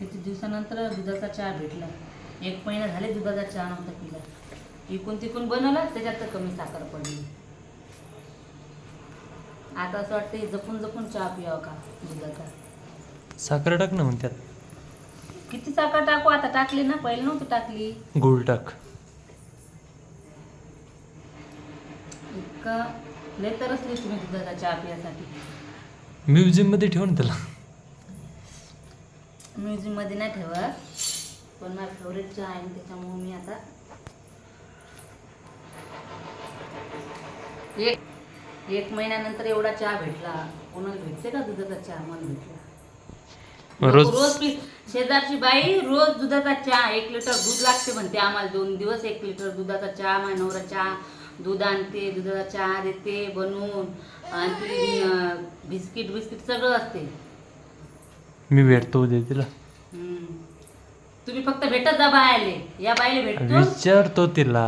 किती दिवसानंतर दुधाचा चहा भेटला. 1 महिना झाले दुधाचा चहा नव्हता पिला. इकून तिकून बनवला त्याच्यात तर कमी साखर पडली. आता असं वाटतं हे जपून जपून चहा पियावं का दुधाचा. साखर टाक ना मग त्यात. किती साखर टाकू आता, टाकली ना, पहिले नव्हती टाकली. गुळ टाक. इतका लय तरसली तुम्ही दुधाचा चहा पिण्यासाठी. म्युझियम मध्ये ठेव ना त्याला. म्युझियम मध्ये नाही ठेवत, पण माझा फेवरेट चहा आहे त्याच्यामुळे मी आता एक महिन्यानंतर एवढा चहा भेटला. कोणाला भेटते का दुधाचा चहा? मला भेटला. रोज शेजारची बाई रोज दुधाचा चहा 1 लिटर दूध लागते म्हणते आम्हाला. 2 दिवस 1 लिटर दुधाचा चहा. माझ्या नवरा चहा दूध आणते, दुधाचा चहा देते बनवून, आणि बिस्किट सगळं असते. मी भेटतो उद्या तिला. तुम्ही फक्त भेटत जा बायाले. या बाईले भेटतो, विचारतो तिला.